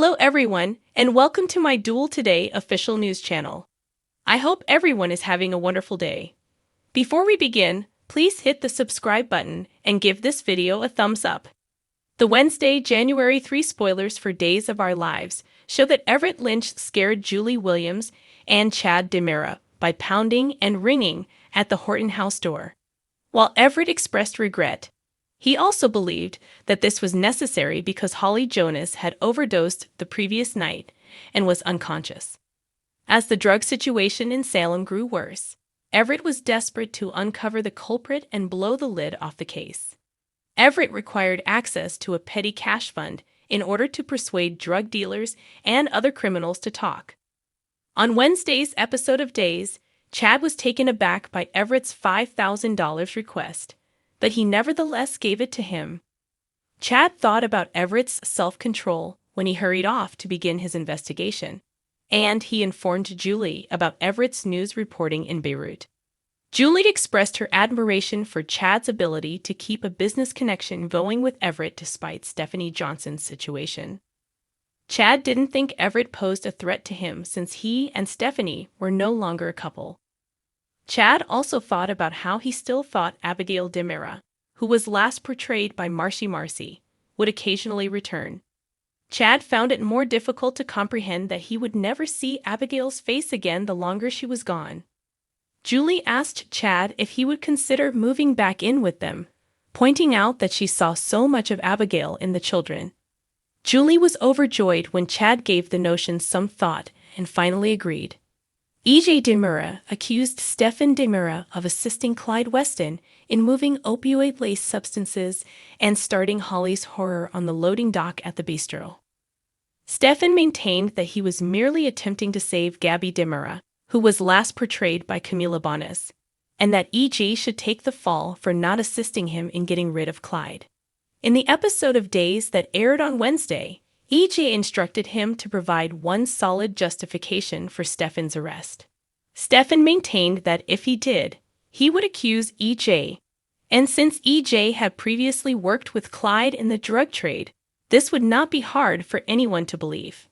Hello everyone, and welcome to my Duel Today official news channel. I hope everyone is having a wonderful day. Before we begin, please hit the subscribe button and give this video a thumbs up. The Wednesday, January 3 spoilers for Days of Our Lives show that Everett Lynch scared Julie Williams and Chad DiMera by pounding and ringing at the Horton house door. While Everett expressed regret, he also believed that this was necessary because Holly Jonas had overdosed the previous night and was unconscious. As the drug situation in Salem grew worse, Everett was desperate to uncover the culprit and blow the lid off the case. Everett required access to a petty cash fund in order to persuade drug dealers and other criminals to talk. On Wednesday's episode of Days, Chad was taken aback by Everett's $5,000 request, but he nevertheless gave it to him. Chad thought about Everett's self-control when he hurried off to begin his investigation, and he informed Julie about Everett's news reporting in Beirut. Julie expressed her admiration for Chad's ability to keep a business connection going with Everett despite Stephanie Johnson's situation. Chad didn't think Everett posed a threat to him since he and Stephanie were no longer a couple. Chad also thought about how he still thought Abigail DiMera, who was last portrayed by Marcy, would occasionally return. Chad found it more difficult to comprehend that he would never see Abigail's face again the longer she was gone. Julie asked Chad if he would consider moving back in with them, pointing out that she saw so much of Abigail in the children. Julie was overjoyed when Chad gave the notion some thought and finally agreed. E.J. DiMera accused Stephen DiMera of assisting Clyde Weston in moving opioid-laced substances and starting Holly's horror on the loading dock at the bistro. Stephen maintained that he was merely attempting to save Gabby DiMera, who was last portrayed by Camila Bonas, and that E.J. should take the fall for not assisting him in getting rid of Clyde. In the episode of Days that aired on Wednesday, E.J. instructed him to provide one solid justification for Stephen's arrest. Stephen maintained that if he did, he would accuse E.J., and since E.J. had previously worked with Clyde in the drug trade, this would not be hard for anyone to believe.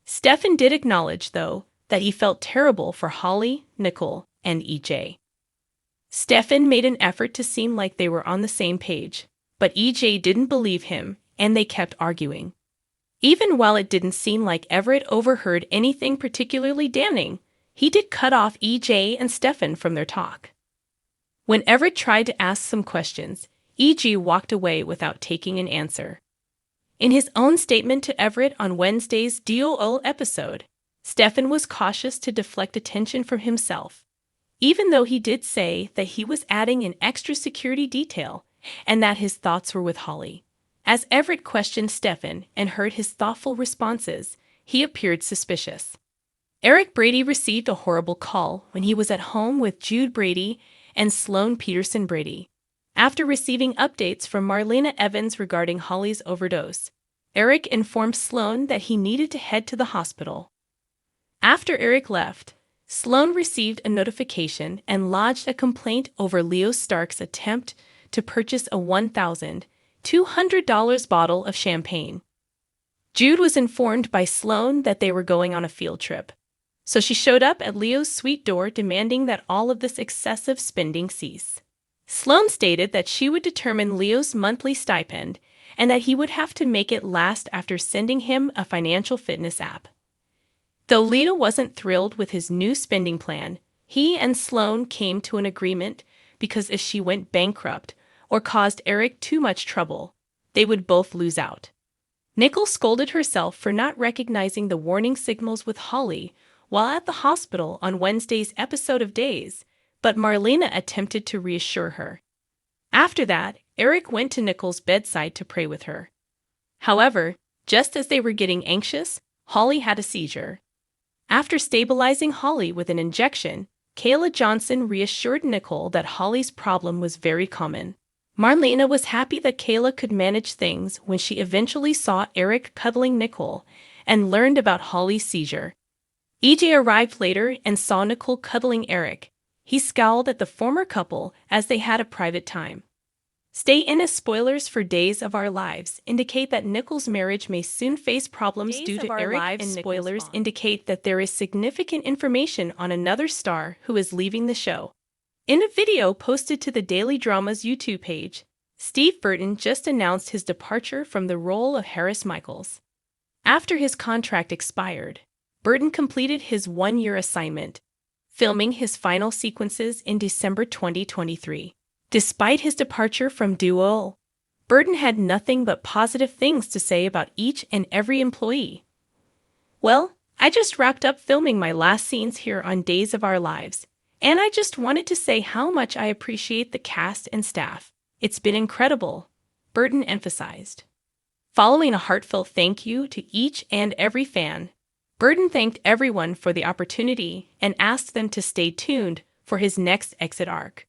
Stephen did acknowledge, though, that he felt terrible for Holly, Nicole, and E.J. Stephen made an effort to seem like they were on the same page, but E.J. didn't believe him, and they kept arguing. Even while it didn't seem like Everett overheard anything particularly damning, he did cut off E.J. and Stephen from their talk. When Everett tried to ask some questions, E.J. walked away without taking an answer. In his own statement to Everett on Wednesday's DOL episode, Stephen was cautious to deflect attention from himself, even though he did say that he was adding an extra security detail and that his thoughts were with Holly. As Everett questioned Stephen and heard his thoughtful responses, he appeared suspicious. Eric Brady received a horrible call when he was at home with Jude Brady and Sloan Peterson Brady. After receiving updates from Marlena Evans regarding Holly's overdose, Eric informed Sloan that he needed to head to the hospital. After Eric left, Sloan received a notification and lodged a complaint over Leo Stark's attempt to purchase a $1,200 bottle of champagne. Jude was informed by Sloan that they were going on a field trip, so she showed up at Leo's suite door demanding that all of this excessive spending cease. Sloan stated that she would determine Leo's monthly stipend and that he would have to make it last after sending him a financial fitness app. Though Leo wasn't thrilled with his new spending plan, he and Sloan came to an agreement because if she went bankrupt or caused Eric too much trouble, they would both lose out. Nicole scolded herself for not recognizing the warning signals with Holly while at the hospital on Wednesday's episode of Days, but Marlena attempted to reassure her. After that, Eric went to Nicole's bedside to pray with her. However, just as they were getting anxious, Holly had a seizure. After stabilizing Holly with an injection, Kayla Johnson reassured Nicole that Holly's problem was very common. Marlena was happy that Kayla could manage things when she eventually saw Eric cuddling Nicole and learned about Holly's seizure. EJ arrived later and saw Nicole cuddling Eric. He scowled at the former couple as they had a private time. Stay in as spoilers for Days of Our Lives indicate that Nicole's marriage may soon face problems due to Eric, and spoilers indicate that there is significant information on another star who is leaving the show. In a video posted to the Daily Drama's YouTube page, Steve Burton just announced his departure from the role of Harris Michaels. After his contract expired, Burton completed his one-year assignment, filming his final sequences in December 2023. Despite his departure from Duo, Burton had nothing but positive things to say about each and every employee. "Well, I just wrapped up filming my last scenes here on Days of Our Lives, and I just wanted to say how much I appreciate the cast and staff. It's been incredible," Burton emphasized. Following a heartfelt thank you to each and every fan, Burton thanked everyone for the opportunity and asked them to stay tuned for his next exit arc.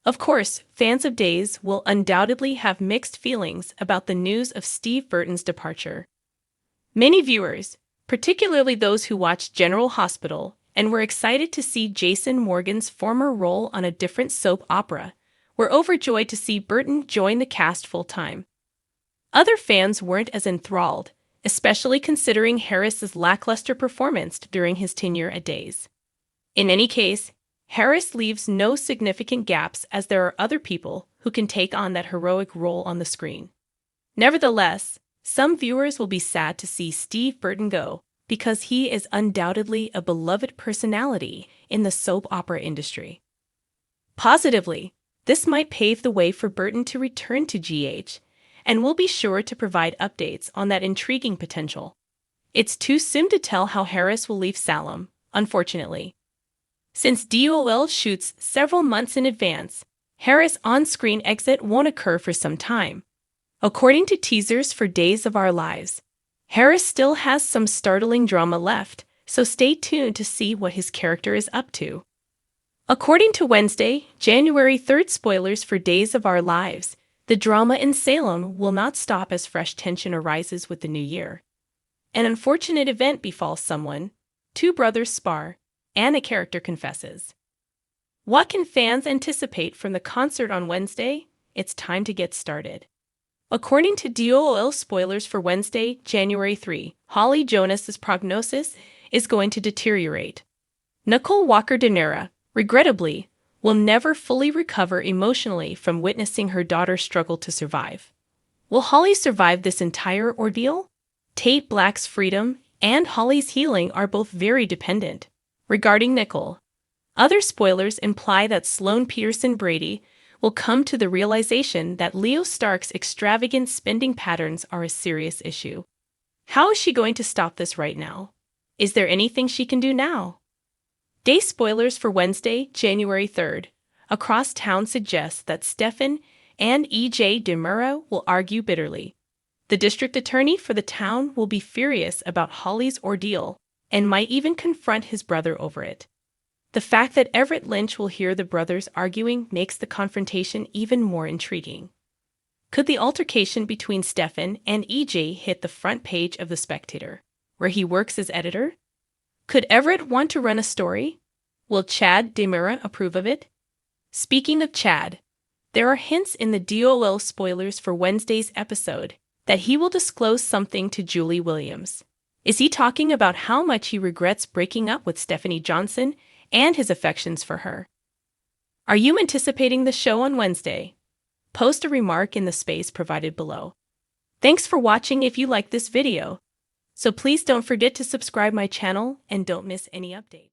Of course, fans of Days will undoubtedly have mixed feelings about the news of Steve Burton's departure. Many viewers, particularly those who watched General Hospital and were excited to see Jason Morgan's former role on a different soap opera, were overjoyed to see Burton join the cast full-time. Other fans weren't as enthralled, especially considering Harris's lackluster performance during his tenure at Days. In any case, Harris leaves no significant gaps as there are other people who can take on that heroic role on the screen. Nevertheless, some viewers will be sad to see Steve Burton go because he is undoubtedly a beloved personality in the soap opera industry. Positively, this might pave the way for Burton to return to GH, and we'll be sure to provide updates on that intriguing potential. It's too soon to tell how Harris will leave Salem, unfortunately. Since DOL shoots several months in advance, Harris' on-screen exit won't occur for some time. According to teasers for Days of Our Lives, Harris still has some startling drama left, so stay tuned to see what his character is up to. According to Wednesday, January 3rd spoilers for Days of Our Lives, the drama in Salem will not stop as fresh tension arises with the new year. An unfortunate event befalls someone, two brothers spar, and a character confesses. What can fans anticipate from the concert on Wednesday? It's time to get started. According to DOL spoilers for Wednesday, January 3, Holly Jonas's prognosis is going to deteriorate. Nicole Walker-Denera, regrettably, will never fully recover emotionally from witnessing her daughter struggle to survive. Will Holly survive this entire ordeal? Tate Black's freedom and Holly's healing are both very dependent. Regarding Nicole, other spoilers imply that Sloane Peterson Brady will come to the realization that Leo Stark's extravagant spending patterns are a serious issue. How is she going to stop this right now? Is there anything she can do now? Day spoilers for Wednesday, January 3rd. Across town suggests that Stefan and E.J. DeMuro will argue bitterly. The district attorney for the town will be furious about Holly's ordeal and might even confront his brother over it. The fact that Everett Lynch will hear the brothers arguing makes the confrontation even more intriguing. Could the altercation between Stefan and EJ hit the front page of The Spectator, where he works as editor? Could Everett want to run a story? Will Chad DeMura approve of it? Speaking of Chad, there are hints in the DOL spoilers for Wednesday's episode that he will disclose something to Julie Williams. Is he talking about how much he regrets breaking up with Stephanie Johnson and his affections for her? Are you anticipating the show on Wednesday? Post a remark in the space provided below. Thanks for watching if you like this video. So please don't forget to subscribe my channel and don't miss any update.